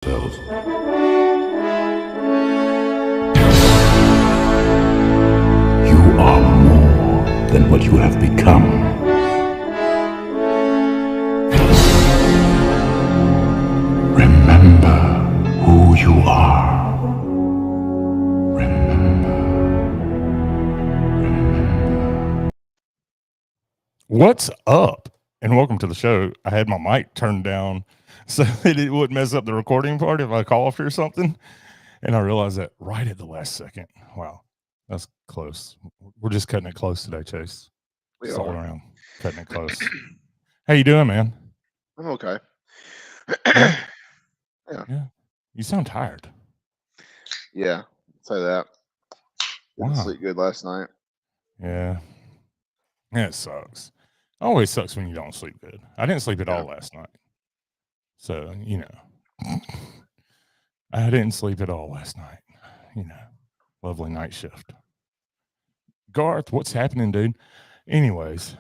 themselves. You are more than what you have become. Remember who you are. What's up? And welcome to the show. I had my mic turned down so that it wouldn't mess up the recording part if I coughed or something. And I realized that right at the last second. Wow, that's close. We're just cutting it close today, Chase. We Just all are. around cutting it close. How you doing, man? I'm okay. Yeah, Yeah. yeah. You sound tired. Yeah. Say that. Didn't Wow. sleep good last night. Yeah. Yeah, it sucks. Always sucks when you don't sleep good. I didn't sleep at Yeah. all last night. So, I didn't sleep at all last night. Lovely night shift. Garth, what's happening, dude? Anyways,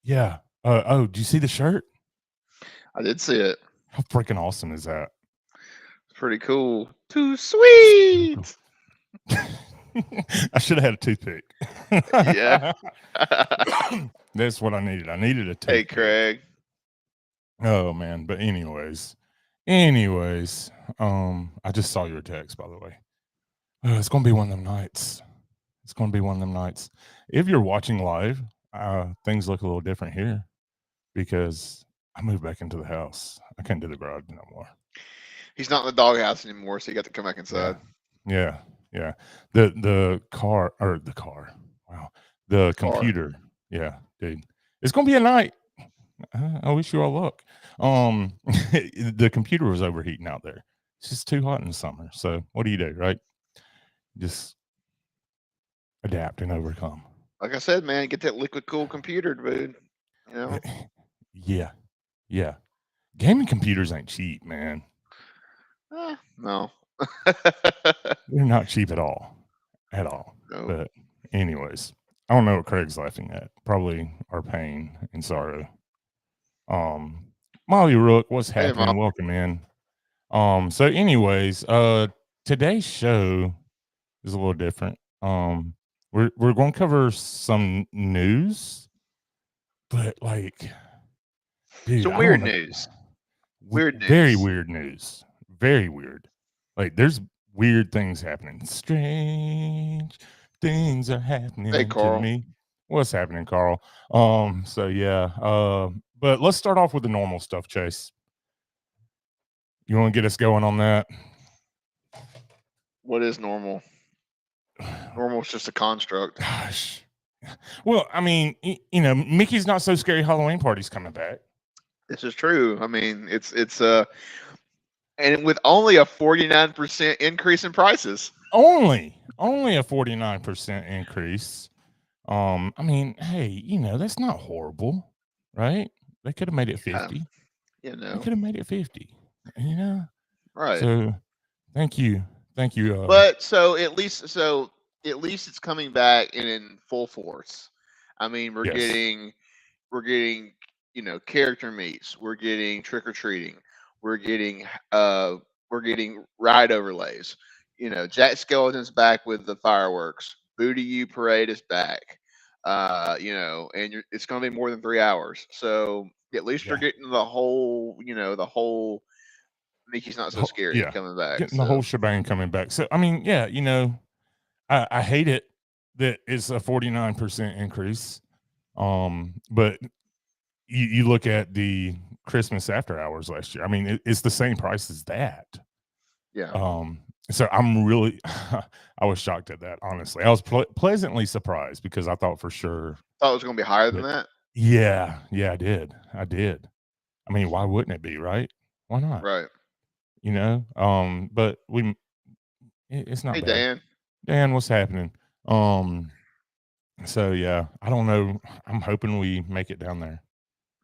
yeah. Oh, do you see the shirt? I did see it. How freaking awesome is that? It's pretty cool. Too sweet. I should have had a toothpick. Yeah. That's what I needed. I needed a Hey, toothpick. Craig. Oh man, but anyways, I just saw your text, by the way. It's gonna be one of them nights. It's gonna be one of them nights. If you're watching live, things look a little different here because I moved back into the house. I can't do the garage no more. He's not in the doghouse anymore, so you got to come back inside. Yeah. The car. Wow. The computer. Yeah, dude. It's gonna be a night. I wish you all luck. The computer was overheating out there. It's just too hot in the summer. So what do you do, right? Just adapt and overcome. Like I said, man, get that liquid cool computer, dude. You know? Yeah. Gaming computers ain't cheap, man. No. They're not cheap at all. No. But anyways, I don't know what Craig's laughing at. Probably our pain and sorrow. Molly Rook, what's Hey, happening? Mom. Welcome in. So anyways, today's show is a little different. We're going to cover some news, but like, dude, Some I weird don't know. news. Weird Very news. weird news. Very weird. Like, there's weird things happening. Strange things are happening Hey, to Carl. me. What's happening, Carl? So yeah. But let's start off with the normal stuff, Chase. You want to get us going on that? What is normal? Normal's just a construct. Gosh. Well, I mean, Mickey's Not So Scary Halloween Party's coming back. This is true. I mean, it's and with only a 49% increase in prices. Only a 49% increase. I mean, hey, that's not horrible, right? They could have made it 50. You They know. could have made it 50. Right. So, thank you. But so at least it's coming back and in full force. I mean, we're Yes. getting character meets. We're getting trick or treating. We're getting ride overlays. Jack Skeleton's back with the fireworks. Booty You Parade is back. And it's going to be more than 3 hours. So at least you're getting the whole Mickey's Not So Scary coming back. Getting the whole shebang coming back. So I mean, yeah, I hate it that it's a 49% increase. But you look at the Christmas after hours last year. I mean, it's the same price as that. Yeah. So I'm really, I was shocked at that. Honestly, I was pleasantly surprised because I thought for sure. Thought it was going to be higher than that. Yeah, I did. I mean, why wouldn't it be, right? Why not? Right. But it's not Hey, bad. Dan, what's happening? So yeah, I don't know. I'm hoping we make it down there.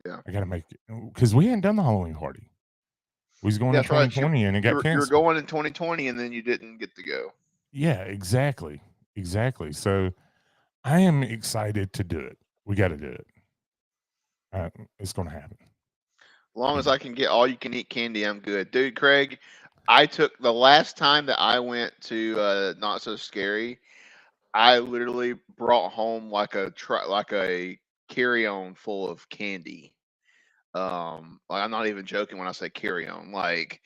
Yeah, I gotta make it because we hadn't done the Halloween party. We was going in 2020 and it got canceled. You're going in 2020 and then you didn't get to go. Yeah, exactly. So I am excited to do it. We got to do it. It's going to happen. long as I can get all you can eat candy, I'm good, dude. Craig, I took the last time that I went to Not So Scary. I literally brought home like a carry-on full of candy. Like I'm not even joking when I say carry-on. Like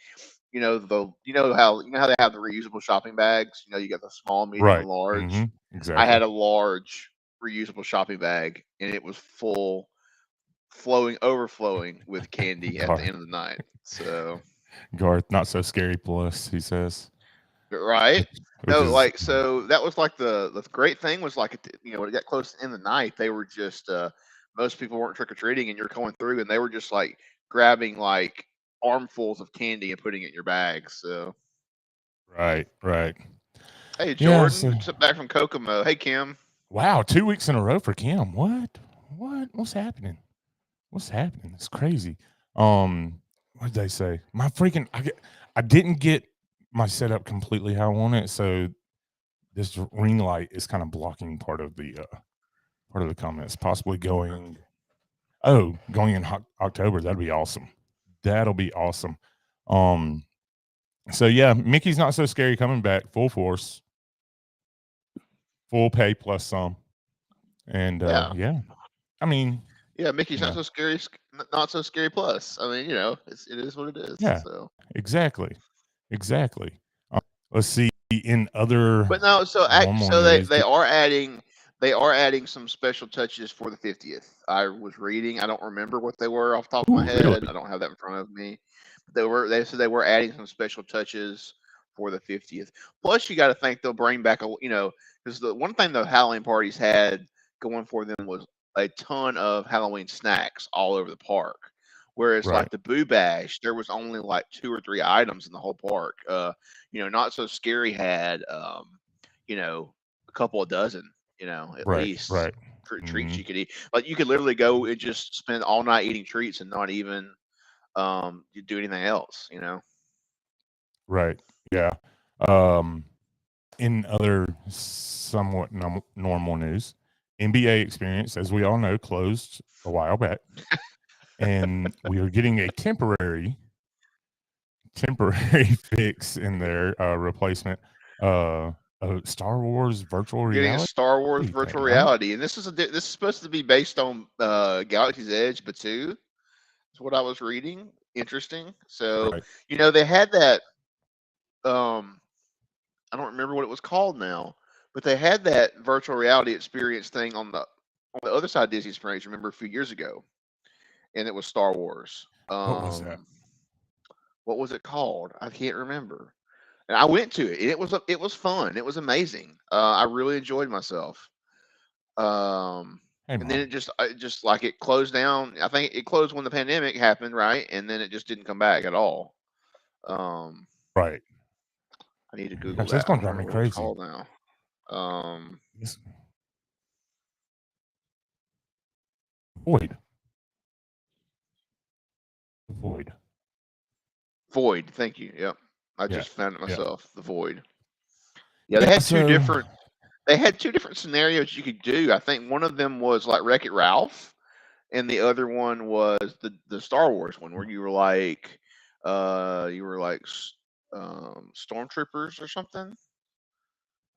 you know how they have the reusable shopping bags. You got the small, medium, and Right. large. I Exactly. had a large reusable shopping bag, and it was full, overflowing with candy at the Garth. end of the night. So Garth, Not So Scary Plus, he says. right. Which No, is like so that was like the great thing was like when it got close in the night, they were just most people weren't trick or treating, and you're going through, and they were just like grabbing like armfuls of candy and putting it in your bag. So right. hey Yeah. So, Jordan, just back from Kokomo. Hey Kim. wow, 2 weeks in a row for Kim. What? What's happening? What's happening? It's crazy. What did they say? I didn't get my setup completely how I want it, so this ring light is kind of blocking part of the comments. Possibly going in October. That'd be awesome. That'll be awesome. So yeah, Mickey's Not So Scary coming back full force, full pay plus some, and Yeah. yeah. I mean, Yeah, Mickey's you Not know, So Scary, Not So Scary Plus. I mean, it is what it is. yeah, So, exactly. Let's see in other but no, normal so they news. they are adding some special touches for the 50th. I was reading. I don't remember what they were off the top of my Ooh, really? head. I don't have that in front of me. They said they were adding some special touches for the 50th. Plus, you got to think they'll bring back because the one thing the Halloween parties had going for them was a ton of Halloween snacks all over the park. Whereas Right. like the Boo Bash, there was only like 2 or 3 items in the whole park. Not So Scary had a couple of dozen, at least Right. treats Mhm. you could eat. Like you could literally go and just spend all night eating treats and not even you do anything else. Right. Yeah. Um, in other somewhat normal news, NBA experience, as we all know, closed a while back, and we are getting a temporary fix in their replacement. Star Wars virtual We're getting a reality Star Wars virtual thing, right? reality, and this is supposed to be based on Galaxy's Edge, but two is what I was reading. Interesting. So Right. they had that. Um, I don't remember what it was called now, but they had that virtual reality experience thing on the other side of Disney Springs. Remember a few years ago, and it was Star Wars. What was that? What was it called? I can't remember. And I went to it, and it was fun. It was amazing. I really enjoyed myself. Um, Hey, and then mom. it just like it closed down. I think it closed when the pandemic happened, right? And then it just didn't come back at all. Um, Right. I need to Google Gosh, that's that. I gonna don't drive remember me what it was crazy. called now. Um, It's void. Void. Void. Thank you. Yep. I Yeah. just found it Yeah. myself. The Void. Yeah, they Yeah. had So, two different scenarios you could do. I think one of them was like Wreck It Ralph, and the other one was the Star Wars one where you were like stormtroopers or something.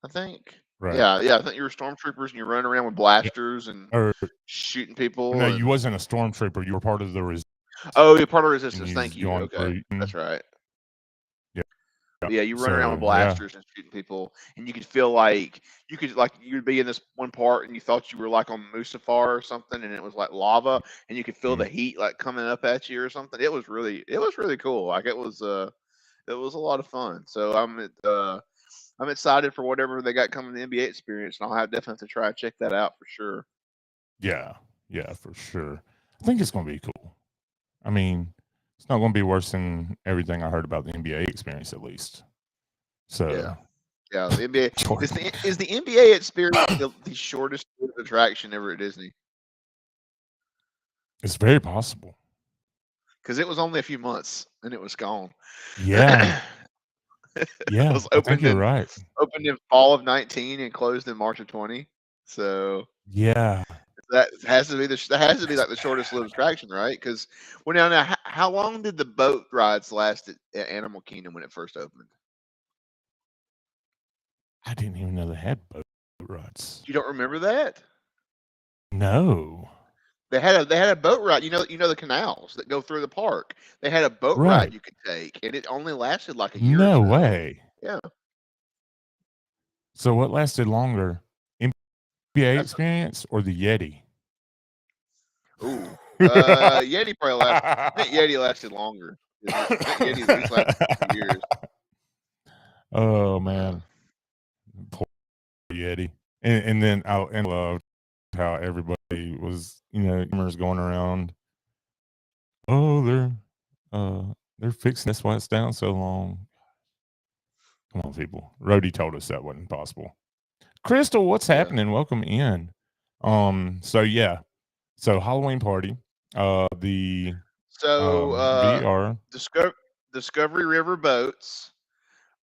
I think. right. Yeah. I think you were stormtroopers and you're running around with Yeah. blasters and Or shooting no, people you and wasn't a stormtrooper. You were part of the oh, you're part of and resistance. you Thank was you. going Okay, through. that's right. Yeah. But yeah, you run around with So yeah. blasters and shooting people, and you could feel like you'd be in this one part, and you thought you were like on Mustafar or something, and it was like lava, and you could feel Mm. the heat like coming up at you or something. It was really cool. Like it was a lot of fun. So I'm excited for whatever they got coming in the NBA experience, and definitely have to try and check that out for sure. Yeah. Yeah, for sure. I think it's gonna be cool. I mean, it's not gonna be worse than everything I heard about the NBA experience, at least. Yeah, So, yeah. The NBA is Jordan. the NBA experience the shortest attraction ever at Disney It's very possible. because it was only a few months and it was gone. Yeah. It Yeah. was I think you're right. opened in fall of 19 and closed in March of 20. So Yeah. That has to be like the shortest lived attraction, right? Because now, how long did the boat rides last at Animal Kingdom when it first opened? I didn't even know they had boat rides. You don't remember that? No. They had a boat ride. You know the canals that go through the park. They had a boat Right. ride you could take, and it only lasted like a year No or so. way. Yeah. So what lasted longer? NBA experience or the Yeti? Ooh. Yeti probably lasted. I think Yeti lasted longer. I think Yeti at least lasted 2 years. Oh man. Poor Yeti. And then I loved how everybody was, rumors going around. Oh, they're fixing this why it's down so long. Come on, people. Rhodey told us that wasn't possible. Crystal, what's happening? Welcome in. So Halloween party. The VR. Discovery River Boats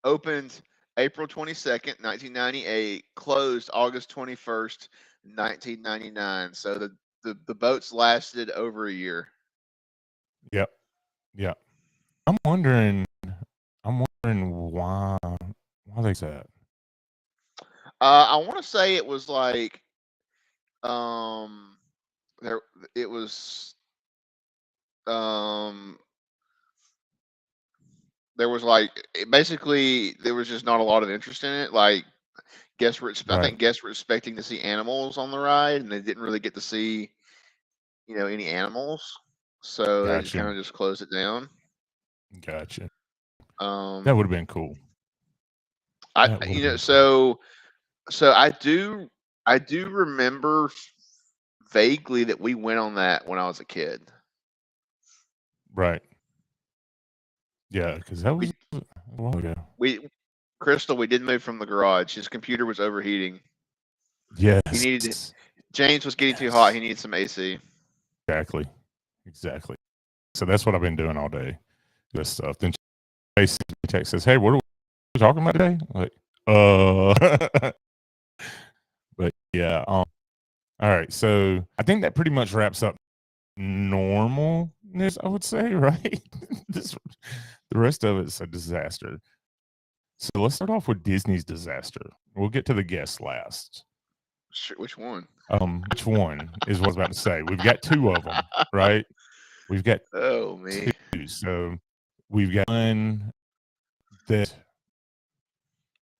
opened April 22nd, 1998, closed August 21st, 1999. So the boats lasted over a year. Yep. I'm wondering why they said. I want to say it was like there it was there was like basically there was just not a lot of interest in it. Like I think guests were expecting to see animals on the ride, and they didn't really get to see any animals, so they just kind of just closed it down. Gotcha. That would have been cool. So I do remember vaguely that we went on that when I was a kid. Right. Yeah, because that was a while ago. Crystal, we did move from the garage. His computer was overheating. Yes. James was getting too hot. He needed some AC. Exactly. So that's what I've been doing all day. This stuff. Then Chase text says, "Hey, what are we talking about today?" Like, but yeah. All right. So I think that pretty much wraps up normalness, I would say, right? The rest of it's a disaster. So let's start off with Disney's disaster. We'll get to the guests last. Sure, which one? Which one is what I was about to say. We've got two of them, right? We've got two. So we've got one that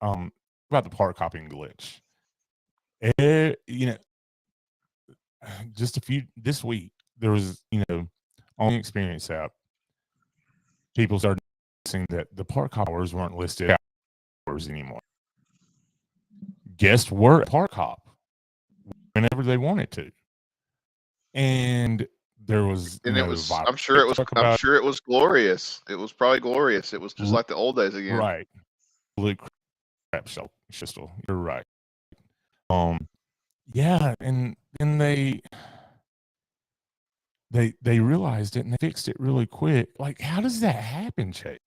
about the park hopping glitch. Just this week there was on the experience app, people started saying that the park hoppers weren't listed hours anymore. Guests were at park hop whenever they wanted to, and there was I'm sure it was glorious. It was probably glorious. It was just like the old days again. Right. Crap, Crystal. You're right. Yeah, and then they realized it and they fixed it really quick. Like, how does that happen, Chase?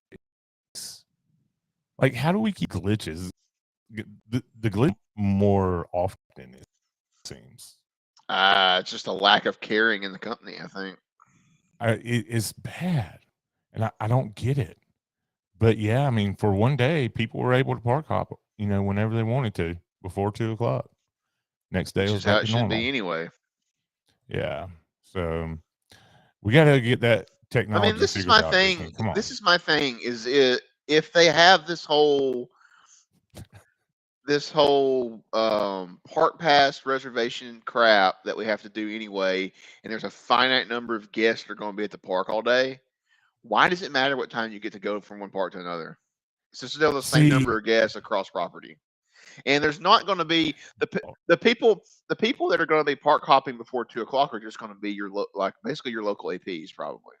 Like, how do we keep glitches? The glitch more often, it seems. It's just a lack of caring in the company, I think. It's bad, and I don't get it. But yeah, I mean, for one day, people were able to park hop, whenever they wanted to before 2:00. Next day, it was how back it to should normal. be anyway. Yeah, so we got to get that technology. I mean, this is my thing. This is my thing. Is it if they have this whole park pass reservation crap that we have to do anyway, and there's a finite number of guests that are going to be at the park all day, why does it matter what time you get to go from one park to another? It's still the same number of guests across property, and there's not going to be the people that are going to be park hopping before 2:00 are just going to be basically your local APs probably.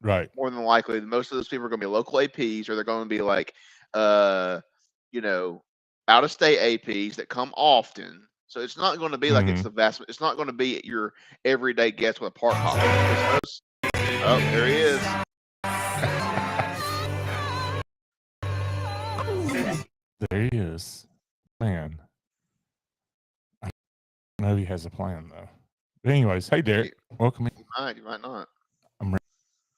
Right. More than likely, most of those people are going to be local APs, or they're going to be like, out of state APs that come often. So it's not going to be like it's not going to be your everyday guest with a park hop. Oh, there he is. There he is. Man. know he has a plan though. But anyways, hey Derek, welcome in. You might not. I'm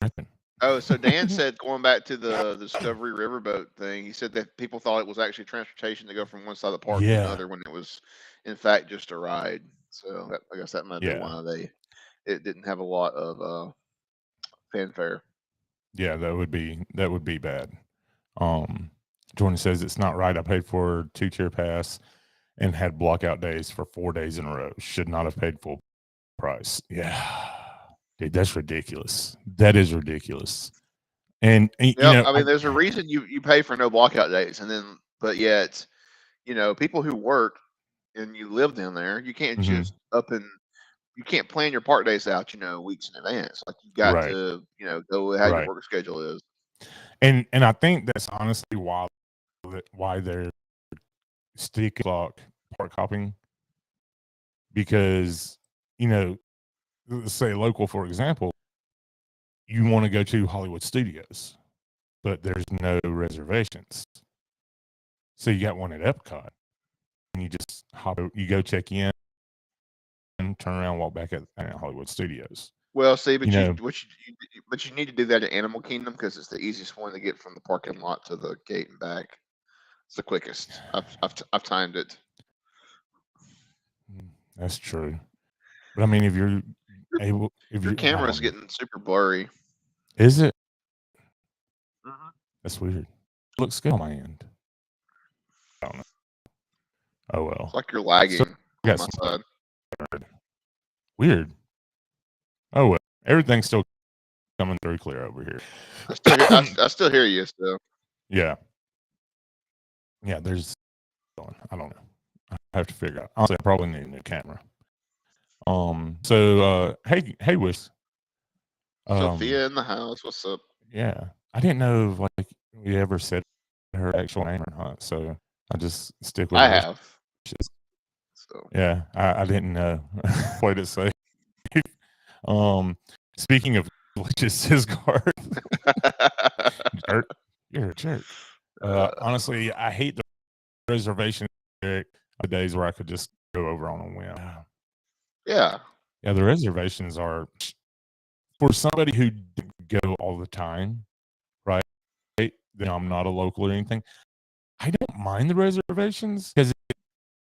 ripping. Oh, so Dan said, going back to the Discovery Riverboat thing, he said that people thought it was actually transportation to go from one side of the park to another when it was, in fact, just a ride. So I guess that might be why it didn't have a lot of fanfare. Yeah, that would be bad. Jordan says it's not right. I paid for 2-tier pass and had blockout days for 4 days in a row. Should not have paid full price. Yeah. Dude, that's ridiculous. That is ridiculous. And you know, I mean, there's a reason you pay for no blockout days, and then but yet, people who work and you live down there, you can't just you can't plan your park days out, weeks in advance. Like you got to, go with how your work schedule is. And I think that's honestly why they're stick clock park hopping, because let's say local, for example, you want to go to Hollywood Studios, but there's no reservations. So you got one at Epcot, and you just you go check in, and turn around, walk back at Hollywood Studios. Well, see, but you need to do that at Animal Kingdom because it's the easiest one to get from the parking lot to the gate and back. It's the quickest. I've timed it. That's true, but I mean, if you're able, your camera's getting super blurry. Is it? That's weird. It looks good on my end. I don't know. Oh well. It's like you're lagging on my side. Weird. Oh well. Everything's still coming through clear over here. I still hear you still. Yeah. Yeah, there's I don't know. I have to figure out. Honestly, I probably need a new camera. So hey Wish. Sophia in the house. What's up? Yeah. I didn't know if we ever said her actual name or not, so I just stick with I have. So yeah, I didn't know. Played it safe. Speaking of glitches, his card. Jerk. You're a jerk. Honestly, I hate the reservation the days where I could just go over on a whim. Yeah. Yeah, the reservations are for somebody who go all the time, right? Then I'm not a local or anything. I don't mind the reservations because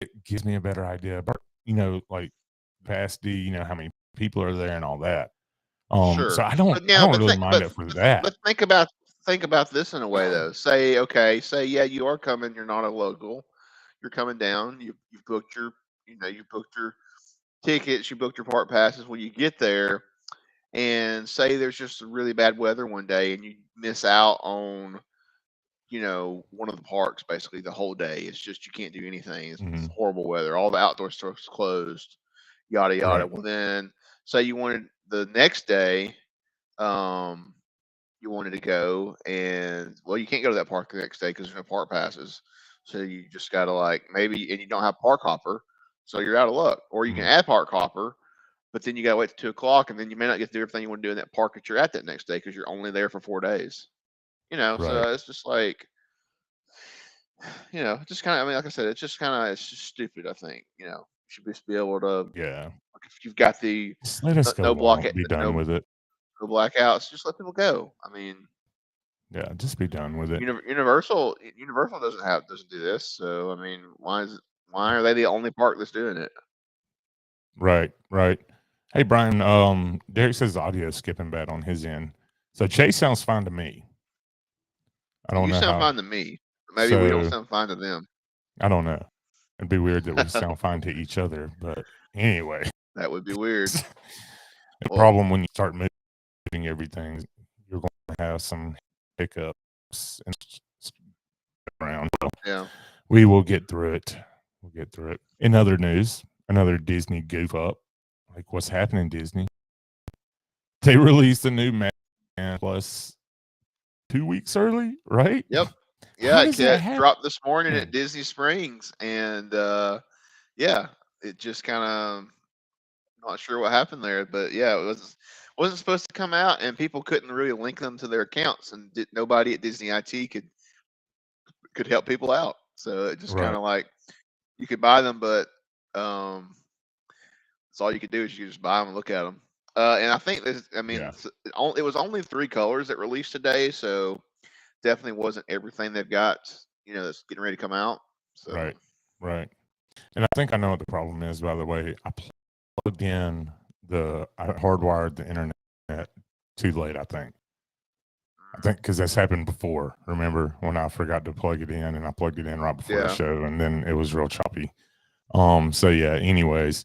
it gives me a better idea about, like capacity, how many people are there and all that. Sure. So I don't really mind it for that. But think about this in a way though. Say yeah, you are coming, you're not a local. You're coming down, you've booked your you booked your tickets, you booked your park passes. When you get there and say there's just really bad weather one day and you miss out on one of the parks basically the whole day. It's just you can't do anything. It's horrible weather. All the outdoor stuff's closed, yada yada. Well then say you wanted the next day, you wanted to go and you can't go to that park the next day because there's no park passes. So you just gotta and you don't have park hopper, so you're out of luck. Or you can add park hopper, but then you gotta wait till 2:00 and then you may not get to do everything you want to do in that park that you're at that next day because you're only there for 4 days. So it's just just kind of, like I said, it's just stupid. I think, you should just be able to, if you've got the let us go no block be done with it. No blackouts, just let people go. I mean, yeah, just be done with it. Universal doesn't do this. So, I mean, why are they the only park that's doing it? Right. Hey, Brian, Derek says audio skipping bad on his end. So Chase sounds fine to me. I don't know. You sound fine to me. Maybe we don't sound fine to them. I don't know. It'd be weird that we sound fine to each other, but anyway. That would be weird. The problem when you start moving everything, you're going to have some hiccups and around. Yeah. We will get through it. In other news, another Disney goof up. Like what's happening, Disney? They released a new Man Plus 2 weeks early, right? Yep. Yeah, it dropped this morning at Disney Springs, and it just kind of not sure what happened there, but yeah, it wasn't supposed to come out, and people couldn't really link them to their accounts, and nobody at Disney IT could help people out. So it just kind of you could buy them, but That's all you could do is you could just buy them and look at them. And I think this. I mean, Yeah. it was only 3 colors that released today, so definitely wasn't everything they've got. That's getting ready to come out. So Right. Right. And I think I know what the problem is, by the way. I plugged in I hardwired the internet too late, I think because that's happened before. Remember when I forgot to plug it in and I plugged it in right before the yeah. show and then it was real choppy. So yeah, anyways.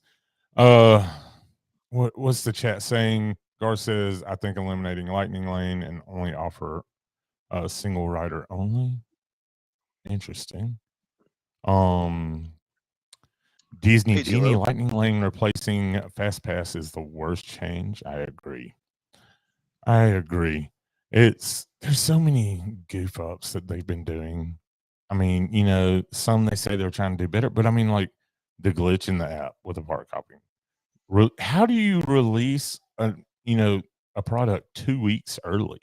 What's the chat saying? Gar says, I think eliminating Lightning Lane and only offer a single rider only. Interesting. Disney Hey, Genie D'Lo. Lightning Lane replacing Fast Pass is the worst change. I agree. There's so many goof ups that they've been doing. I mean, some they say they're trying to do better, but I mean, like the glitch in the app with the part copying. How do you release a product 2 weeks early?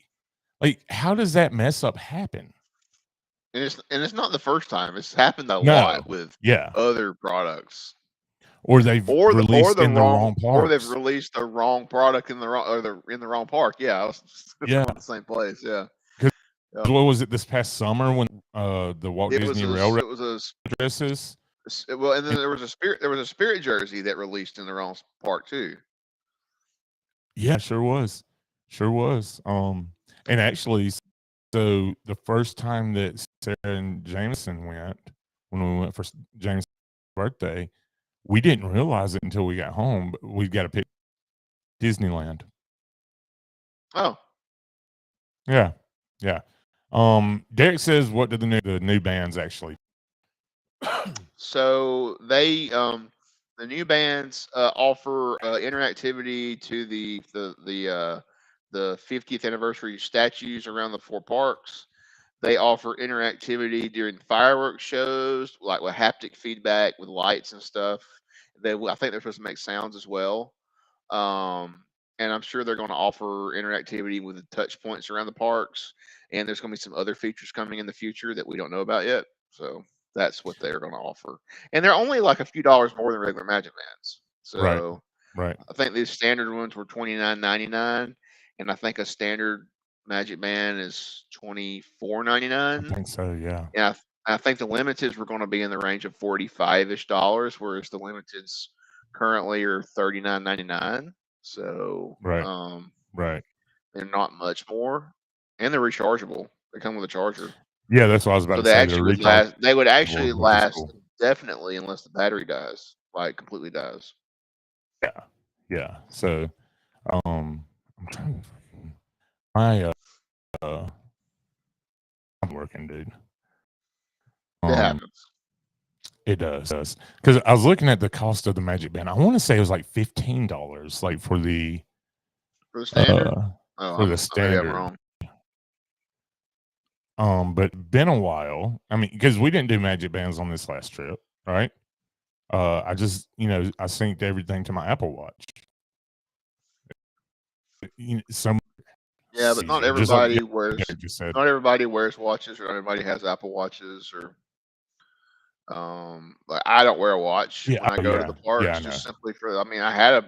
Like, how does that mess up happen? And it's not the first time. It's happened a No. lot with Yeah. other products. Or they've released in the wrong or they've parts. released the wrong product in the wrong park. Yeah, I was Yeah. in the same place. Yeah. What was it this past summer when the Walt Disney Railroad dresses? Well, and then there was a spirit jersey that released in the wrong park too. Yeah, sure was. And actually, so the first time that Sarah and Jameson went, when we went for Jameson's birthday, we didn't realize it until we got home, but we got to pick Disneyland. Oh. Yeah. Yeah. Derek says, what do the new bands actually? So they the new bands offer interactivity to the 50th anniversary statues around the 4 parks. They offer interactivity during fireworks shows, like with haptic feedback with lights and stuff. I think they're supposed to make sounds as well. And I'm sure they're going to offer interactivity with the touch points around the parks. And there's going to be some other features coming in the future that we don't know about yet. So that's what they're going to offer. And they're only like a few dollars more than regular Magic Bands. So Right. I think these standard ones were $29.99, and I think a standard Magic Band is $24.99. I think so, yeah. Yeah, I think the limiteds were going to be in the range of $45-ish, whereas the limiteds currently are $39.99. So right. They're not much more, and they're rechargeable. They come with a charger. Yeah, that's what I was about So to say. they would actually which is last cool. definitely unless the battery dies, like completely dies. Yeah. So, I'm trying to. My I'm working, dude. It happens. It does because I was looking at the cost of the Magic Band. I want to say it was like $15, like for the standard. For the standard. I'm wrong. But been a while. I mean, because we didn't do Magic Bands on this last trip, right? I just, I synced everything to my Apple Watch. Yeah, but not everybody wears. Not everybody wears watches, or not everybody has Apple Watches, or like I don't wear a watch when I go to the parks, just simply for. I mean, I had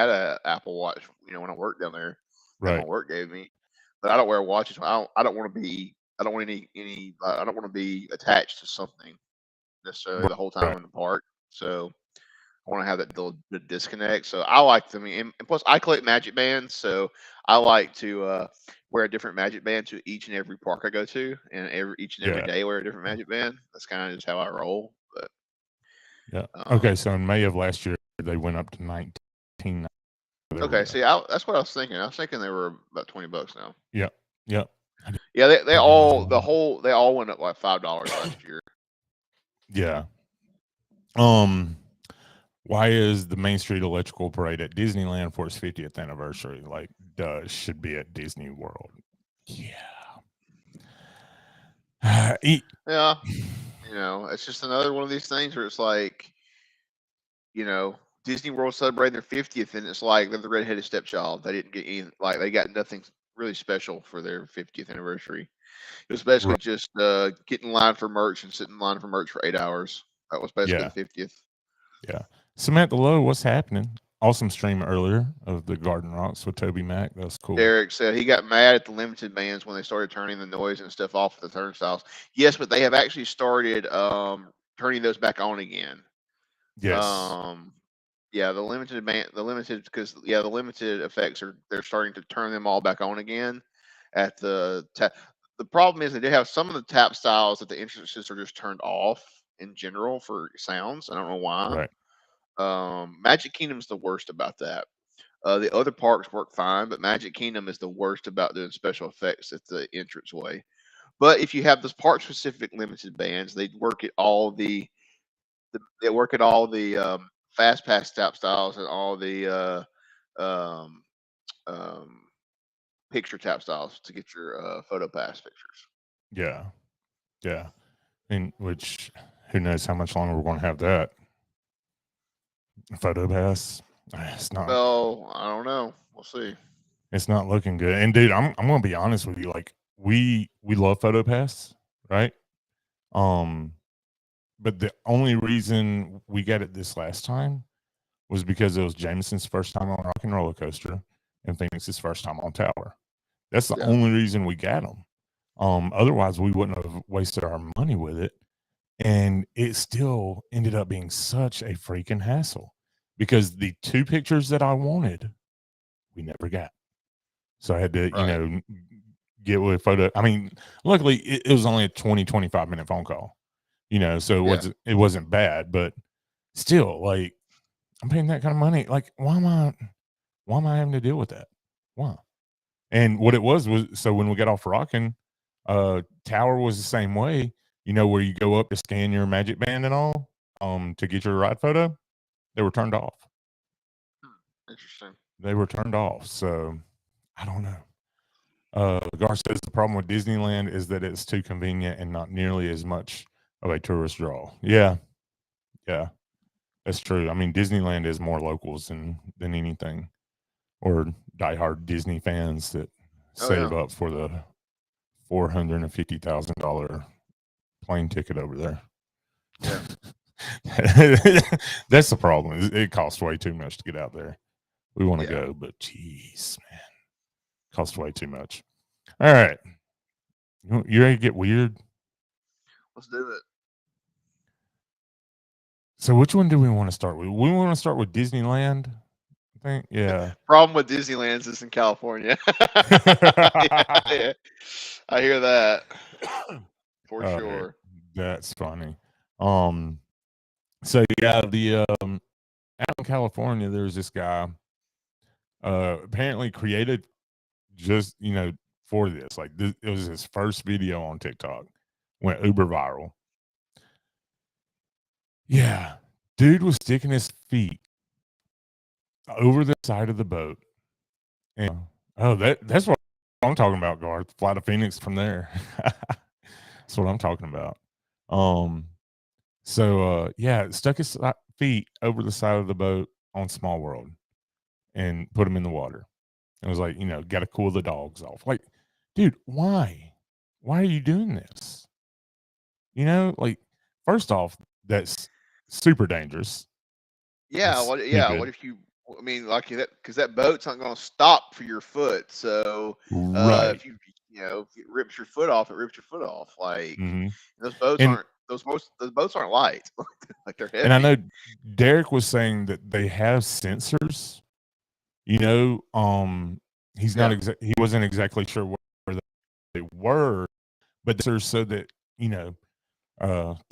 a Apple Watch, when I worked down there. That my work gave me, but I don't wear watches. I don't want to be. I don't want I don't want to be attached to something necessarily the whole time in the park. So I want to have that the disconnect. So I like to. And plus, I collect Magic Bands, so I like to wear a different Magic Band to each and every park I go to, and each and every day wear a different Magic Band. That's kind of just how I roll. But yeah. Okay, so in May of last year, they went up to 19. Okay, see, that's what I was thinking. I was thinking they were about $20 now. Yep. Yeah, they all went up like $5 last year. Yeah. Why is the Main Street Electrical Parade at Disneyland for its 50th anniversary? Like, should be at Disney World. Yeah. Yeah. It's just another one of these things where it's like, Disney World celebrating their 50th, and it's like they're the redheaded stepchild. They didn't get any, they got nothing really special for their 50th anniversary. It was basically just get in line for merch and sit in line for merch for 8 hours. That was basically the 50th. Yeah. Samantha Lowe, what's happening? awesome stream earlier of the Garden Rocks with Toby Mac. That was cool. Derek said he got mad at the limited bands when they started turning the noise and stuff off the turnstiles. Yes, but they have actually started turning those back on again. Yes. Yeah, the limited effects they're starting to turn them all back on again at the tap. The problem is that they have some of the tap styles that the entrances are just turned off in general for sounds. I don't know why. Right. Magic Kingdom's the worst about that. The other parks work fine, but Magic Kingdom is the worst about doing special effects at the entranceway. But if you have those park specific limited bands, they work at all the fast pass tap styles and all the um, picture tap styles to get your photo pass pictures. Yeah. Yeah. And which, who knows how much longer we're going to have that photo pass. It's not. Well, I don't know. We'll see. It's not looking good. And dude, I'm going to be honest with you. Like we love photo pass, right? But the only reason we got it this last time was because it was Jameson's first time on Rock and Roller Coaster and Phoenix's first time on Tower. That's the only reason we got them. Otherwise, we wouldn't have wasted our money with it. And it still ended up being such a freaking hassle because the 2 pictures that I wanted, we never got. So I had to, get with photo. I mean, luckily it was only a 20-25 minute phone call, so it wasn't bad, but still, like, I'm paying that kind of money. Like, why am I having to deal with that? Why? And what it was so when we got off Rockin', Tower was the same way, where you go up to scan your Magic Band and all, to get your ride photo, they were turned off. Interesting. They were turned off. So I don't know. Gar says the problem with Disneyland is that it's too convenient and not nearly as much of a tourist draw. Yeah. Yeah. That's true. I mean, Disneyland is more locals than anything, or diehard Disney fans that save up for the $450,000 plane ticket over there. Yeah. That's the problem. It costs way too much to get out there. We want to go, but geez, man, costs way too much. All right, you ready to get weird? Let's do it. So which one do we want to start with? We want to start with Disneyland, I think. Yeah. Problem with Disneyland is it's in California. Yeah. I hear that for sure. That's funny. So yeah, out in California, there's this guy apparently created just for this. Like it was his first video on TikTok, went uber viral. Yeah, dude was sticking his feet over the side of the boat, and that's what I'm talking about, Garth. Fly to Phoenix from there. That's what I'm talking about. So stuck his feet over the side of the boat on Small World and put them in the water. It was like, got to cool the dogs off. Like, dude, why? Why are you doing this? Like, first off, that's super dangerous. Yeah. What if you? I mean, like that, because that boat's not going to stop for your foot. So if you it rips your foot off, it rips your foot off. Like those boats aren't light. Like they're heavy. And I know Derek was saying that they have sensors. He wasn't exactly sure where they were, but sensors so that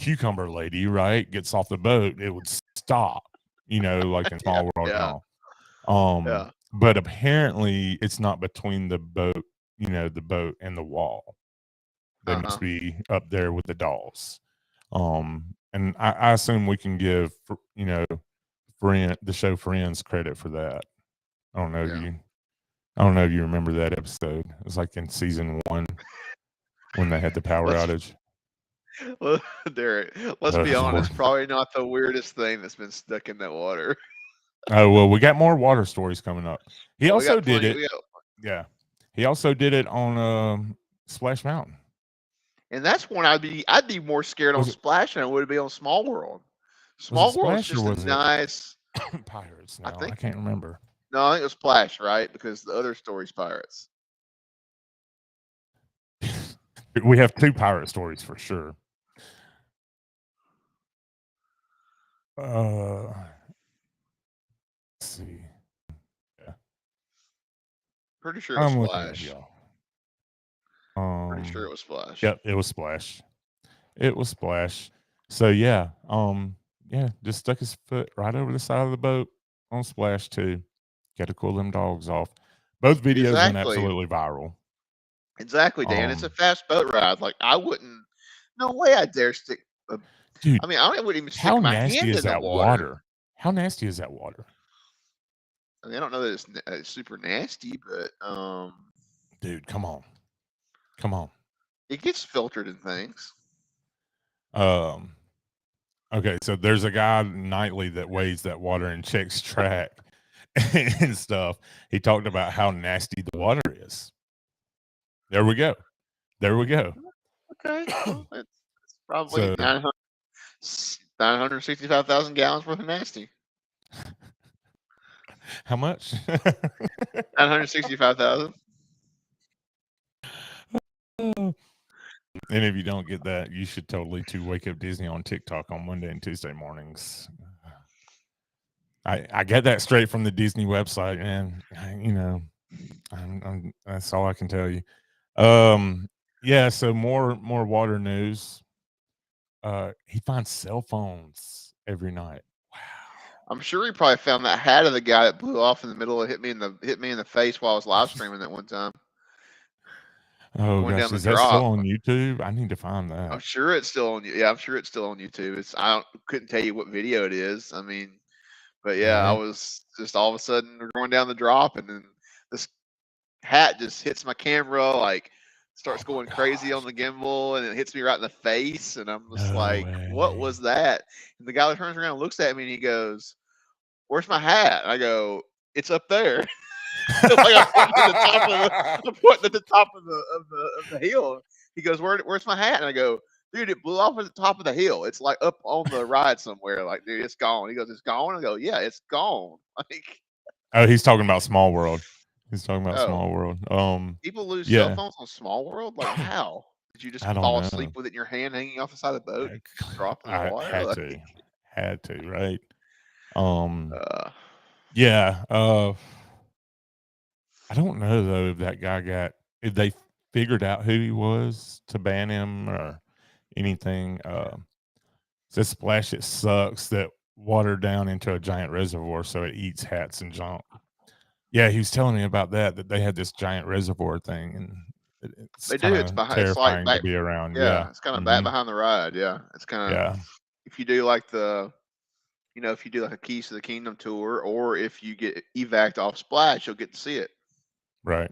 Cucumber Lady, right, gets off the boat, it would stop. Like in Small World and all. But apparently it's not between the boat, the boat and the wall. They must be up there with the dolls. And I assume we can give the show Friends credit for that. I don't know if you remember that episode. It was like in season 1 when they had the power outage. Well, Derek, let's be honest, probably not the weirdest thing that's been stuck in that water. Oh, well, we got more water stories coming up. He also did it. Yeah. He also did it on Splash Mountain. And that's one I'd be more scared on Splash than I would be on Small World. Small World's just a nice Pirates. I No, I think can't remember. no, I think it was Splash, right? Because the other story's Pirates. We have 2 pirate stories for sure. Let's see. Yeah, Pretty sure it was I'm looking at Splash. y'all. Pretty sure it was Splash. Yep, it was Splash. It was Splash. So yeah, just stuck his foot right over the side of the boat on Splash too. Got to cool them dogs off. Both videos went Exactly. absolutely viral. Exactly, Dan. It's a Um, fast boat ride. Like I wouldn't. No way I dare stick. dude, I mean, I wouldn't even how stick my nasty hand is in the that water. water? How nasty is that water? I mean, I don't know that it's super nasty, but Dude, come on. it gets filtered in things. Um, okay, so there's a guy nightly that weighs that water and checks track and stuff. He talked about how nasty the water is. There we go. Okay, well, it's probably So 965,000 gallons worth of nasty. how much? 965,000. And if you don't get that, you should totally wake up Disney on TikTok on Monday and Tuesday mornings. I get that straight from the Disney website, man. That's all I can tell you. Yeah. So more water news. He finds cell phones every night. Wow. I'm sure he probably found that hat of the guy that blew off in the middle and hit me in the face while I was live streaming that one time. Oh Going gosh, down the is that still drop. on YouTube? I need to find I'm that. sure it's still on. Yeah, I'm sure it's still on YouTube. Couldn't tell you what video it is. I mean, but yeah, I Right. was just all of a sudden going down the drop, and then this hat just hits my camera, like starts Oh my going crazy on gosh. the gimbal, and it hits me right in the face, and I'm just No like, "What way. was that?" And the guy that turns around and looks at me, and he goes, "Where's my hat?" And I go, "It's up there." Like I'm pointing at the top of I'm pointing at the top of the hill. He goes, "Where's my hat?" And I go, "Dude, it blew off at the top of the hill. It's like up on the ride somewhere. Like, dude, it's gone." He goes, "It's gone." I go, "Yeah, it's gone." Like, Oh, he's talking about Small World. He's talking about oh, Small World. people lose cell Yeah. phones on Small World. Like, how? Did you just I don't fall asleep know. with it in your hand, hanging off the side of the boat, and drop in the I water? had Like, to, right? Um, uh, yeah. I don't know though if they figured out who he was to ban him or anything. Says Splash, it sucks that water down into a giant reservoir so it eats hats and junk. Yeah, he was telling me about that they had this giant reservoir thing, and it's they kind do. It's of behind. It's like terrifying to back. be around. Yeah, Yeah. it's kind of back Hmm. behind the ride. Yeah, it's kind of Yeah. if you do like if you do like a Keys to the Kingdom tour, or if you get evac'd off Splash, you'll get to see it. Right.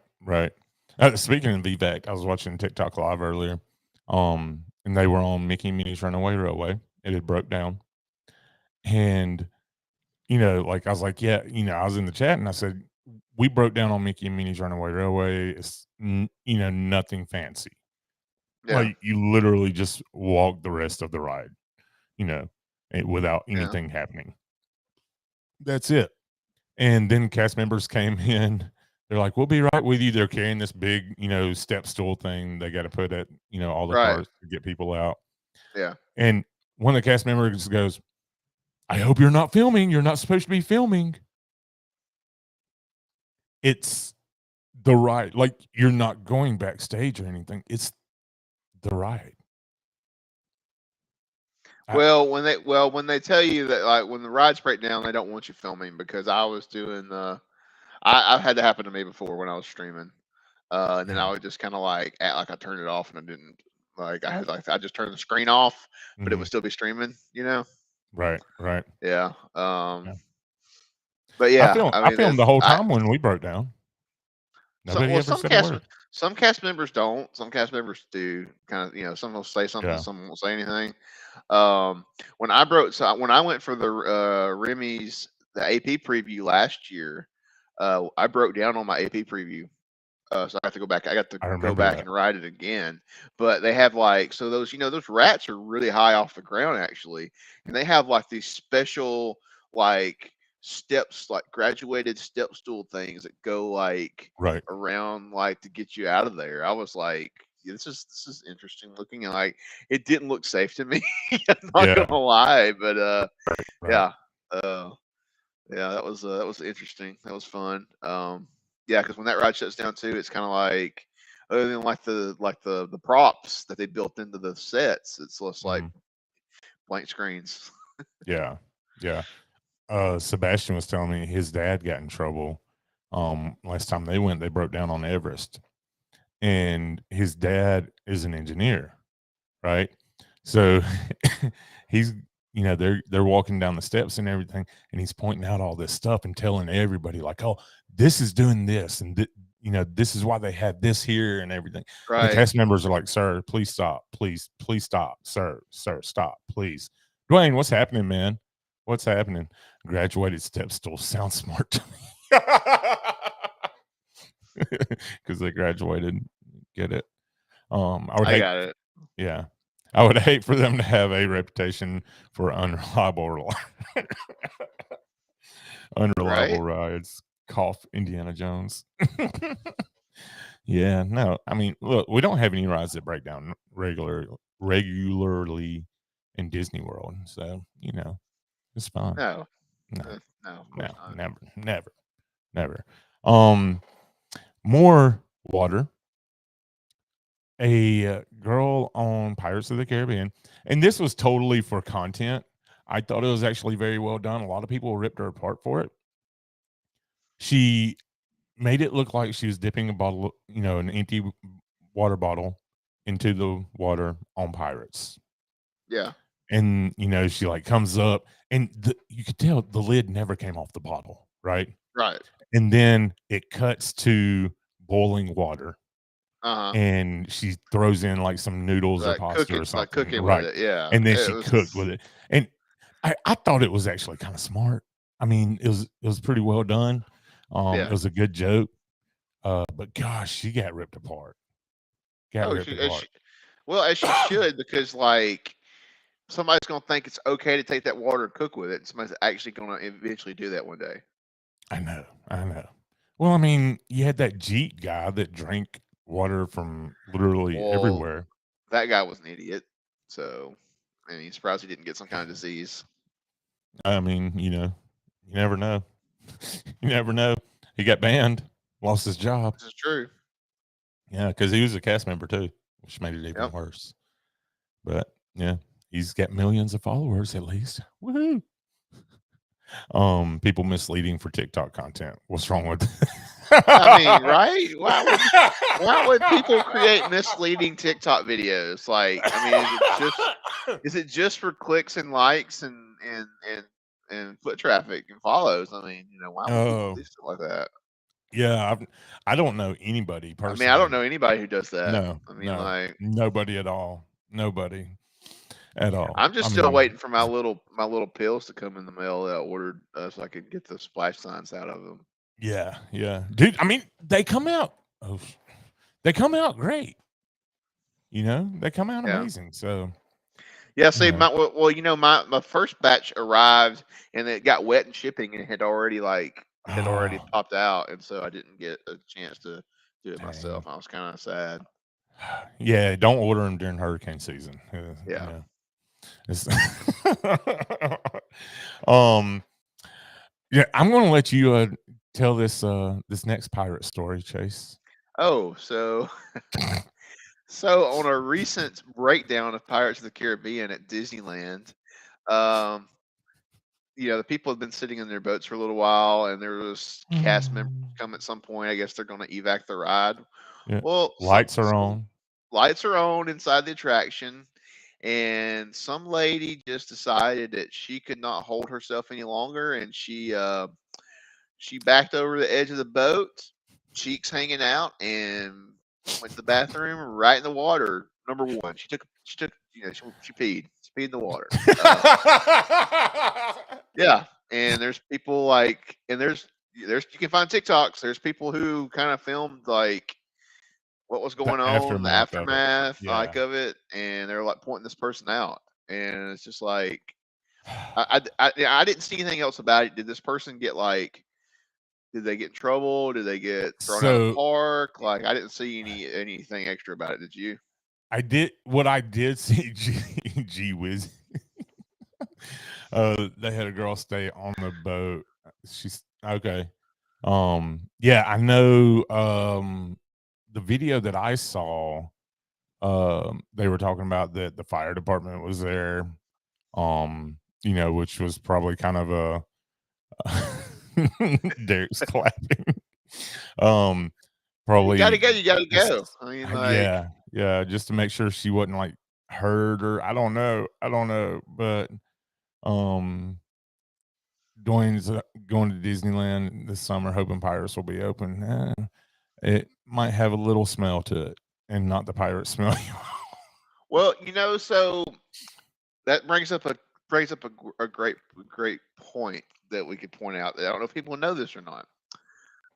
Speaking of VBAC, I was watching TikTok live earlier, and they were on Mickey and Minnie's Runaway Railway. It had broke down, and like I was like, yeah, I was in the chat and I said, we broke down on Mickey and Minnie's Runaway Railway. It's nothing fancy. Yeah, Like you literally just walk the rest of the ride, without yeah, anything happening. That's it. And then cast members came in. They're like, "We'll be right with you." They're carrying this big, step stool thing they got to put at, all the right. cars to get people out. Yeah, And one of the cast members goes, "I hope you're not filming. You're not supposed to be filming." It's the ride. Like you're not going backstage or anything. It's the ride. when they tell you that, like, when the rides break down, they don't want you filming, because I was doing I've had that happen to me before when I was streaming. And then I Yeah. would just kind of like act like I turned it off, and I didn't. Like I just turned the screen off, but it Mhm. would still be streaming. Right. Yeah. Yeah. But I yeah, filmed. I I mean, filmed the whole time when we broke down. Nobody ever said a word. some cast members don't. Some cast members do. Kind of, some will say something, Yeah. some won't say anything. When I went for the Remy's the AP preview last year, I broke down on my AP preview. So I have to go back. I got to I go remember back that. and ride it again. But they have those rats are really high off the ground actually, and they have like these special like steps, like graduated step stool things that go like Right. around, like to get you out of there. I was like, "Yeah, this is interesting looking," and like it didn't look safe to me. I'm not Yeah. gonna lie, but Right. yeah, yeah, that was interesting. That was fun. Yeah, because when that ride shuts down too, it's kind of like, other than like the props that they built into the sets, it's just like Mhm. blank screens. Yeah. Yeah. Sebastian was telling me his dad got in trouble. Last time they went, they broke down on Everest, and his dad is an engineer, right? So he's, they're walking down the steps and everything, and he's pointing out all this stuff and telling everybody like, "Oh, this is doing this, and this is why they had this here and everything." And the Right. cast members are like, "Sir, please stop, please stop, sir, sir, stop, please." Dwayne, what's happening, man? What's happening? Graduated step stool sounds smart to me because they graduated. Get it? I would I hate, got it. yeah, I would hate for them to have a reputation for unreliable Right? rides. Cough, Indiana Jones. Yeah, no, I mean, look, we don't have any rides that break down regularly in Disney World, so it's fine. No, No, no, of no, course not. never. Um, More water. A girl on Pirates of the Caribbean, and this was totally for content. I thought it was actually very well done. A lot of people ripped her apart for it. She made it look like she was dipping a bottle, an empty water bottle into the water on Pirates. Yeah, And, she like comes up and you could tell the lid never came off the bottle, right? right. And then it cuts to boiling water Uh-huh. and she throws in like some noodles or pasta or Like something, cooking with right? it. Yeah, And then it she cooked with was. it. And I thought it was actually kind of smart. I mean, it was pretty well done. It Yeah. was a good joke. But gosh, she got ripped apart. Got Oh, ripped as apart. she, well, as she should, because like somebody's gonna think it's okay to take that water and cook with it, and somebody's actually gonna eventually do that one day. I know. I know. Well, I mean, you had that Jeet guy that drank water from literally Well, everywhere. that guy was an idiot. So, I mean, surprised he didn't get some kind of disease. I mean, you never know. You never know. He got banned, lost his job. This is true. Yeah, because he was a cast member too, which made it even Yep. worse. But yeah, he's got millions of followers at least. Woohoo! People misleading for TikTok content. What's wrong with? I mean, right? Why would people create misleading TikTok videos? Like, I mean, is it just for clicks and likes and foot traffic and follows? I mean, why would people Oh, do stuff like that? yeah. I don't know anybody I mean, I don't personally. know anybody who does that. No, I mean, no, like, nobody at all. Nobody at all. I'm just I still mean, waiting for my little pills to come in the mail that I ordered, so I could get the splash signs out of them. yeah, yeah, dude. I mean, they come out. Oh, they come out great. They come out Yeah. amazing. So, Yeah, you see, know, my first batch arrived and it got wet in shipping and had already oh, popped out, and so I didn't get a chance to do it dang. myself. I was kind of sad. Yeah, don't order them during hurricane season. Yeah. It's um, yeah, I'm gonna let you tell this next pirate story, Chase. Oh, so on a recent breakdown of Pirates of the Caribbean at Disneyland, um, the people have been sitting in their boats for a little while, and there was cast members come at some point. I guess they're going to evac the ride. Yeah, Well, lights are on. lights are on inside the attraction, and some lady just decided that she could not hold herself any longer, and she backed over the edge of the boat, cheeks hanging out, and went to the bathroom right in the water. Number one, she took she peed in the water. Yeah, and there's people like, and there's you can find TikToks. There's people who kind of filmed like what was The going on, the aftermath of it. aftermath Yeah. like of it, and they're like pointing this person out, and it's just like, I didn't see anything else about it. Did this person get like? Did they get in trouble? Did they get thrown out of the So park? Like I didn't see anything extra about it. Did you? I did see G Whiz. They had a girl stay on the boat. She's okay. Yeah, I know. The video that I saw, they were talking about that the fire department was there. Which was probably kind of a Derek's clapping. You gotta Probably go. You gotta just go. I mean, like, yeah, just to make sure she wasn't like hurt or I don't know, but um Dwayne's going to Disneyland this summer, hoping Pirates will be open. It might have a little smell to it, and not the pirate smell. well, so that brings up a great point that we could point out. That I don't know if people know this or not.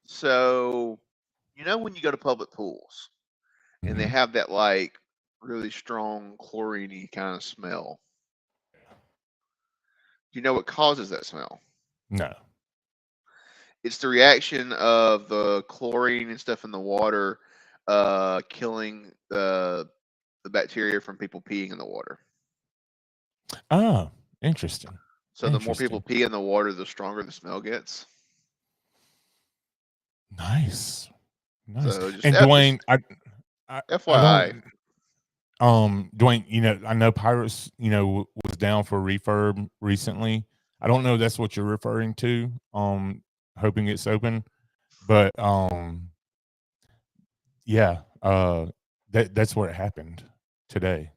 So, when you go to public pools and they Mhm. have that like really strong chlorine kind of smell. Do you know what causes that smell? No. It's the reaction of the chlorine and stuff in the water, killing the bacteria from people peeing in the water. Oh, interesting. So the more people Interesting. pee in the water, the stronger the smell gets. Nice. Nice. So just And Dwayne, I FYI. don't Dwayne, I know Pirates, was down for refurb recently. I don't know if that's what you're referring to. Hoping it's open. But yeah, that's where it happened today.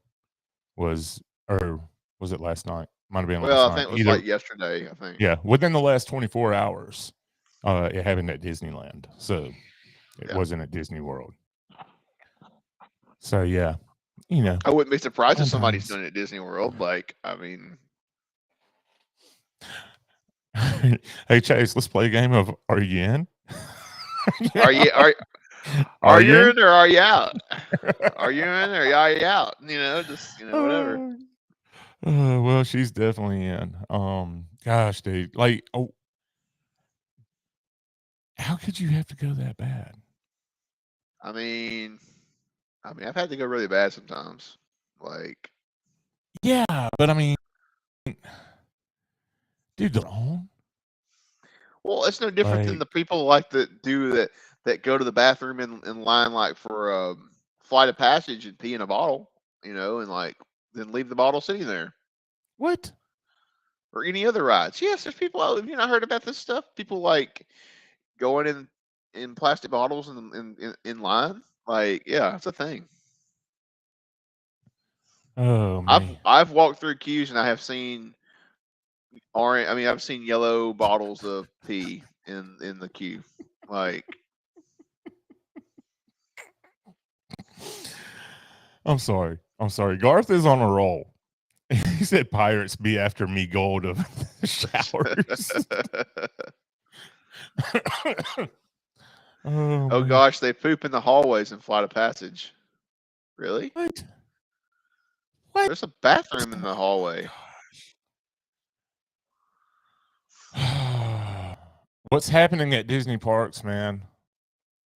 Was it last night? Might have been last Well, I night. think it was Either like yesterday. I think. yeah, within the last 24 hours, it happened at Disneyland. So it Yeah. wasn't at Disney World. So yeah, I wouldn't be surprised if somebody's sometimes. doing it at Disney World. Like, I mean, Hey Chase, let's play a game of Are You In? are you Are are you you in? in or are you out? Are you in or are you out? Just whatever. Well, she's definitely in. Gosh, dude, like, how could you have to go that bad? I mean, I've had to go really bad sometimes. Like, Yeah, but I mean, dude, they're on. well, it's no different than Like, the people like that do that go to the bathroom in line like for flight of passage and pee in a bottle, and like then leave the bottle sitting there. what? Or any other rides. Yes, there's people. Have you not heard about this stuff? People like going in plastic bottles in line. Like, yeah, it's a thing. Oh man. I've walked through queues and I have seen orange. I mean, I've seen yellow bottles of pee in the queue. Like, I'm sorry. Garth is on a roll. He said pirates be after me gold of showers. Oh, oh man. gosh, they poop in the hallways in Flight of Passage. Really? What? There's a bathroom in the hallway. What's happening at Disney parks, man?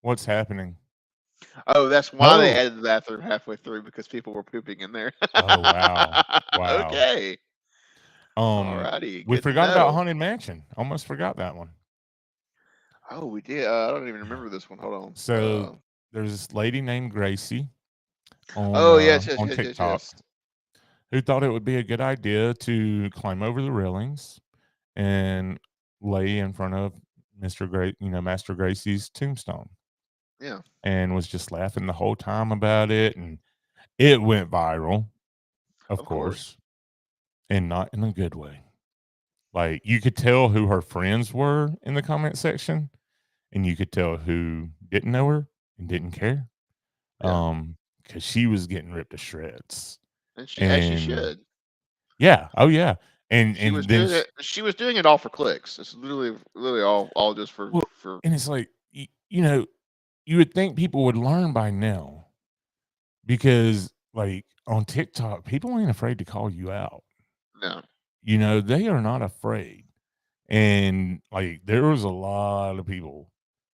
What's happening? Oh, that's why they Oh. added the bathroom halfway through because people were pooping in there. Oh, wow. Wow. Okay. Alrighty. We Good to forgot about know. Haunted Mansion. Almost forgot that one. Oh, we did. I don't even remember this one. Hold on. So there's this lady named Gracie Oh, yes, on TikTok yes. who thought it would be a good idea to climb over the railings and lay in front of Master Gracie's tombstone. Yeah. And was just laughing the whole time about it, and it went viral, of course, and not in a good way. Like, you could tell who her friends were in the comment section, and you could tell who didn't know her and didn't care. Yeah. Because she was getting ripped to shreds. And as she And should. yeah, oh yeah. And She was then doing it. She was doing it all for clicks. It's literally all just for. and it's like you would think people would learn by now, because like on TikTok, people ain't afraid to call you out. No. you know, they are not afraid. And like there was a lot of people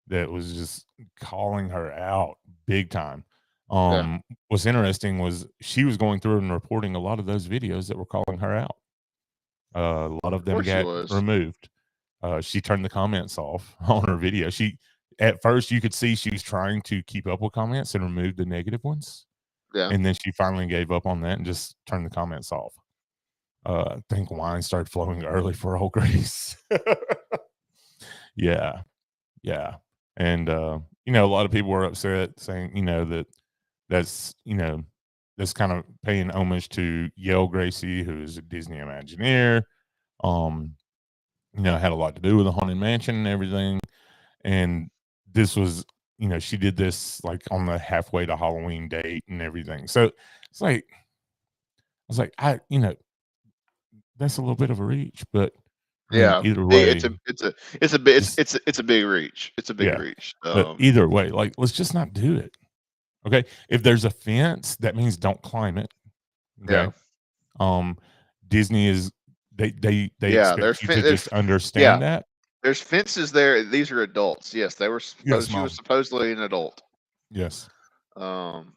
that was just calling her out big time. Yeah. What's interesting was she was going through and reporting a lot of those videos that were calling her out. A lot of Of them course she got was. removed. She turned the comments off on her video. She at first you could see she was trying to keep up with comments and remove the negative ones, Yeah. and then she finally gave up on that and just turned the comments off. I think wine started flowing early for old Grace. Yeah, yeah, and you know, a lot of people were upset saying, you know, that's you know that's kind of paying homage to Yale Gracie, who is a Disney Imagineer. Um, you know, had a lot to do with the Haunted Mansion and everything. And this was, you know, she did this like on the halfway to Halloween date and everything. So it's like, I was like, you know, that's a little bit of a reach, but I mean, Yeah. either It's way, a it's a it's a bit just, it's a big reach. It's a big yeah, reach. but either way, like, let's just not do it. Okay. If there's a fence, that means don't climb it. Yeah. Okay. Um, Disney is, they Yeah. expect you to just Yeah. understand that. There's fences there. These are adults. Yes, they were Yes, supposed. She was mom. supposedly an adult. Yes. Um,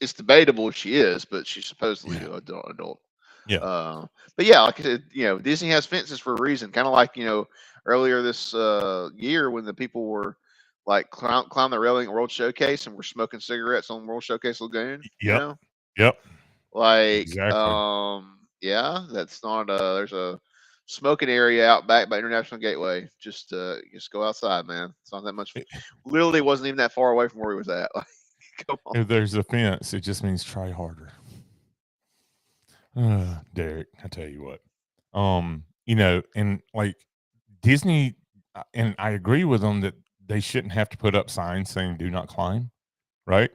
it's debatable if she is, but she's supposedly Yeah. an adult. Yeah. But yeah, like I said, you know, Disney has fences for a reason. Kind of like, you know, earlier this year when the people were like climb the railing at World Showcase and were smoking cigarettes on World Showcase Lagoon. You Yep. know, Yep. like Exactly. yeah, that's not there's a smoking area out back by International Gateway. Just go outside, man. It's not that much. Literally wasn't even that far away from where he was at. Like, come on. If there's a fence, it just means try harder. Derek, I tell you what. You know, and like Disney, and I agree with them that they shouldn't have to put up signs saying "Do not climb," right?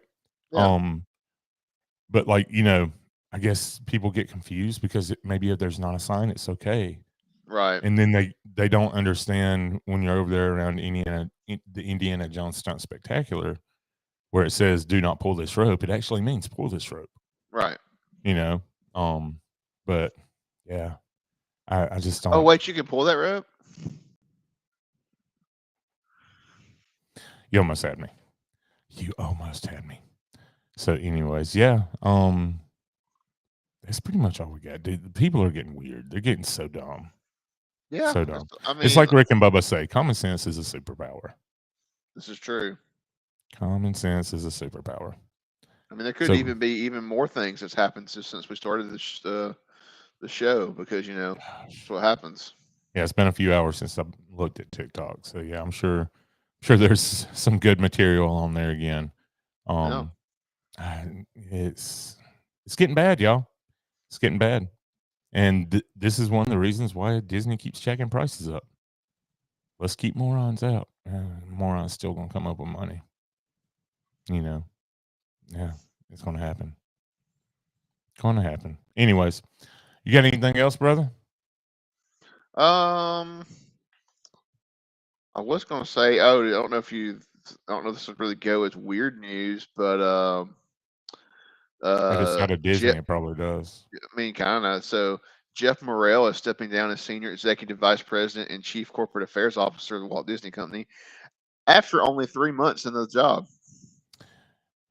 Yeah, Um, but like you know, I guess people get confused because maybe if there's not a sign, it's okay, right, and then they don't understand when you're over there around the Indiana Jones Stunt Spectacular, where it says "Do not pull this rope." It actually means pull this rope. right. You know, um, but yeah, I just Oh don't. wait, you can pull that rope. You almost had me. You almost had me. So, anyways, yeah, that's pretty much all we got, dude. The people are getting weird. They're getting so dumb, Yeah, so dumb. I It's mean, like Rick and Bubba say, common sense is a superpower. this is true. Common sense is a superpower. I mean, there could So, even be even more things that's happened since we started the show because you know that's gosh, what happens. yeah, it's been a few hours since I looked at TikTok. So, yeah, I'm sure there's some good material on there again. Yeah. Um, it's getting bad, y'all. It's getting bad. And this is one of the reasons why Disney keeps checking prices up. Let's keep morons out. Morons still gonna come up with money. You know, yeah, it's gonna happen. Gonna happen. Anyways, you got anything else, brother? Um, I was gonna say, oh, I don't know if this would really go as weird news, but If it's out of Disney, Jeff, it probably does. I mean, kind of. So Jeff Morrell is stepping down as senior executive vice president and chief corporate affairs officer of the Walt Disney Company after only 3 months in the job.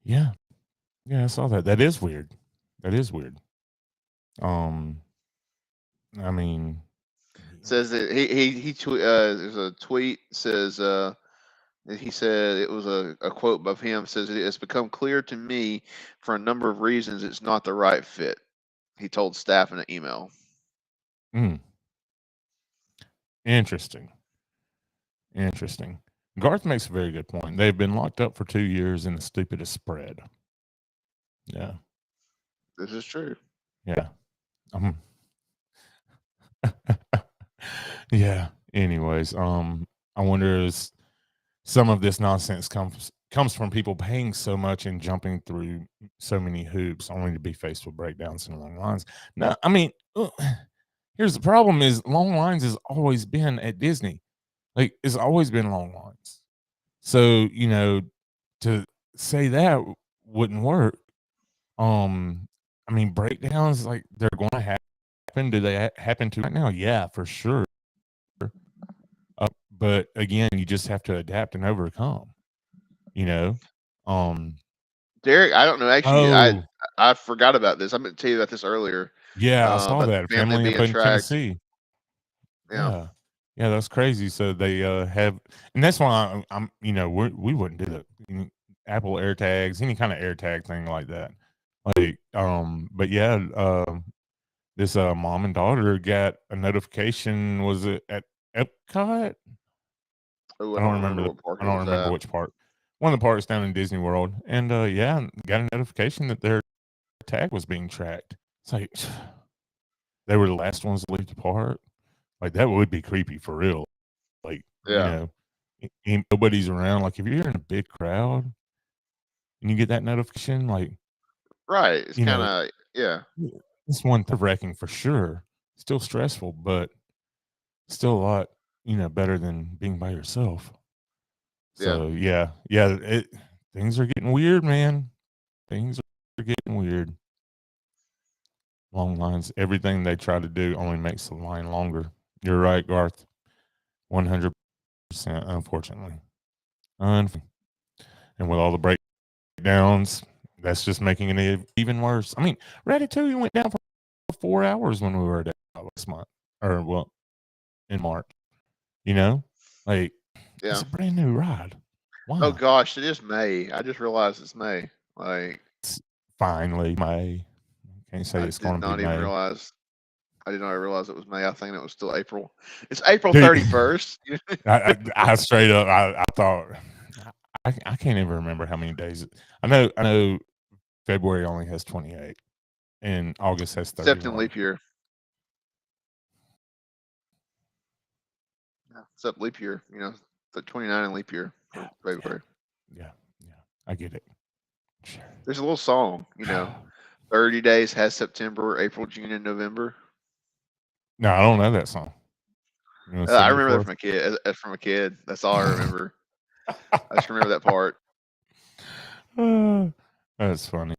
Yeah, yeah, I saw that. That is weird. That is weird. Um, I mean, Says that there's a tweet says he said it was a quote of him says it has become clear to me for a number of reasons it's not the right fit. He told staff in an email. mm, interesting. Interesting. Garth makes a very good point. They've been locked up for 2 years and the stupidest spread. Yeah. This is true. Yeah. Um, yeah. Anyways, I wonder if some of this nonsense comes from people paying so much and jumping through so many hoops only to be faced with breakdowns and long lines. No, I mean, here's the problem: is long lines has always been at Disney. Like it's always been long lines. So you know, to say that wouldn't work. I mean, breakdowns like they're going to happen Do they happen to right now? Yeah, for sure. But again, you just have to adapt and overcome. You know, Derek, I don't know. Actually, oh I forgot about this. I meant to tell you about this earlier. yeah, I saw About that the family family up being in tracked. Tennessee. Yeah. Yeah, yeah, that's crazy. So they have, and that's why I'm we wouldn't do the Apple AirTags, any kind of AirTag thing like that. Like, but yeah, this mom and daughter got a notification. Was it at Epcot? Oh, I don't remember what park I it don't was remember at. which part. One of the parks down in Disney World, and yeah, got a notification that their tag was being tracked. It's like they were the last ones to leave the park. Like that would be creepy for real. Like Yeah. nobody's around. Like if you're in a big crowd and you get that notification, like Right. It's you kind know, of yeah. it's one wrecking for sure. Still stressful, but still a lot better than being by yourself. Yeah. So yeah, things are getting weird, man. Things are getting weird. Long lines. Everything they try to do only makes the line longer. You're right, Garth. 100%. Unfortunately, and with all the breakdowns, that's just making it even worse. I mean, Ratatouille went down for 4 hours when we were there last month, or well, in March. Like Yeah. it's a brand new ride. Why? Oh gosh, it is May. I just realized it's May. Like It's finally May. Can't say I it's did going to be not even May. realize. I did not realize it was May. I think it was still April. It's April Dude, 31st. I straight up, I thought, I can't even remember how many days. I know February only has 28 and August has Except in 31. leap year. Yeah, except leap year. The 29 in leap year for February. Yeah, I get it. Sure. There's a little song. 30 days has September, April, June, and November. No, I don't know that song. I remember that from a kid. From a kid, that's all I remember. I just remember that part. That's funny.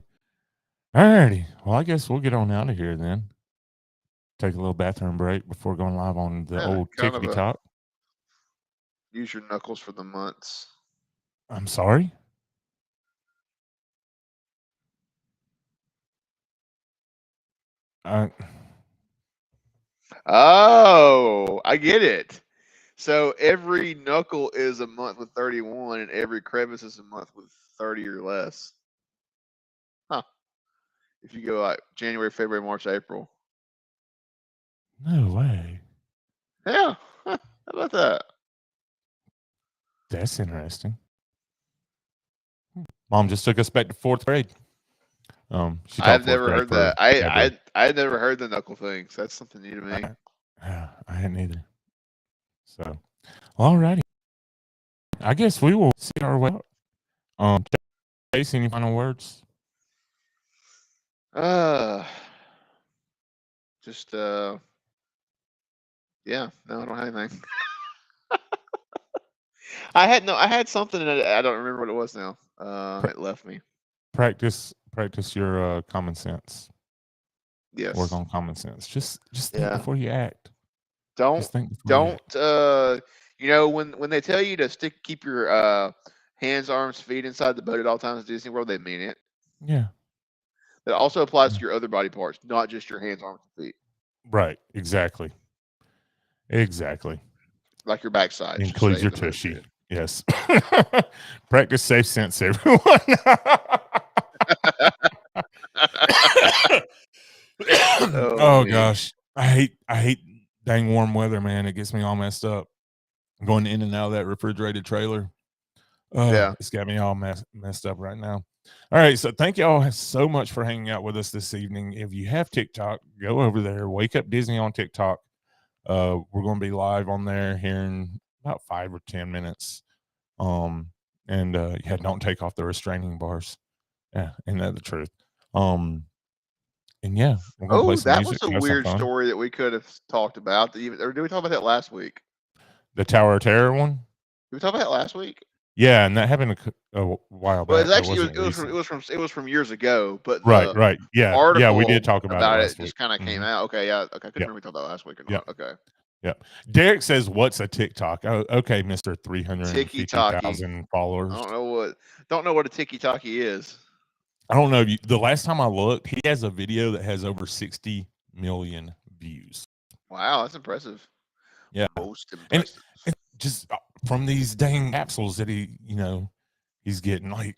Alrighty. Well, I guess we'll get on out of here then. Take a little bathroom break before going live on the old kind tickety of top. Use your knuckles for the months. I'm sorry. Oh, I get it. So every knuckle is a month with 31, and every crevice is a month with 30 or less. Huh. If you go like January, February, March, April. No way. Yeah. How about that? That's interesting. Mom just took us back to 4th grade. She taught I've 4th never grade heard that. I forever. had never heard the knuckle thing. So that's something new to me. I hadn't either. So, alrighty. I guess we will see our way out. Chase, any final words? Just yeah. No, I don't have anything. I had something and I don't remember what it was now. It left me. Practice your common sense. Yes. Work on common sense. Just think before you act. Don't when they tell you to keep your hands, arms, feet inside the boat at all times at Disney World, they mean it. Yeah. That also applies to your other body parts, not just your hands, arms, and feet. Right. Exactly. Like your backside. Includes your tushy. Yes. Practice safe sense, everyone. Oh gosh. I hate dang warm weather, man. It gets me all messed up. I'm going in and out of that refrigerated trailer. Yeah. It's got me all messed up right now. All right, so thank y'all so much for hanging out with us this evening. If you have TikTok, go over there. Wake Up Disney on TikTok. We're going to be live on there here in about 5 or 10 minutes. Don't take off the restraining bars. Yeah, ain't that the truth? And yeah, we're gonna play some music. That was a weird story that we could have talked about. Or did we talk about that last week? The Tower of Terror one? Did we talk about that last week? Yeah, and that happened a while Well, back. it's That actually wasn't recent. it was from years ago, but Right, the right. Yeah, yeah, we did article talk about it about it last week. just kind of came Mhm. out. Okay, yeah, okay, I couldn't Yep, remember if we talked about it last week or yep, not. Okay, yep. Derek says, "What's a TikTok?" Oh, okay, Mister Tiki Talkie. 350,000 followers. Don't know what a Tiki Talkie is. I don't know. The last time I looked, he has a video that has over 60 million views. Wow, that's impressive. Yeah, Most and impressive. just from these dang capsules that he's getting, like,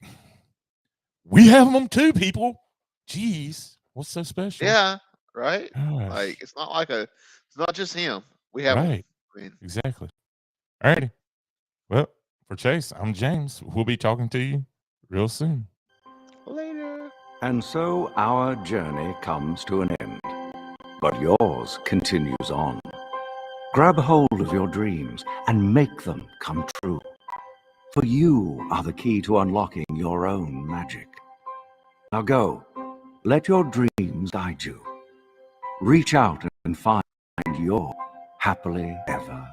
we have them too, people. Jeez, what's so special? Yeah, right. Like Gosh, it's not just him. We have them. right, I mean, exactly. Alrighty. Well, for Chase, I'm James. We'll be talking to you real soon. later. And so our journey comes to an end, but yours continues on. Grab hold of your dreams and make them come true. For you are the key to unlocking your own magic. Now go, let your dreams guide you. Reach out and find your happily ever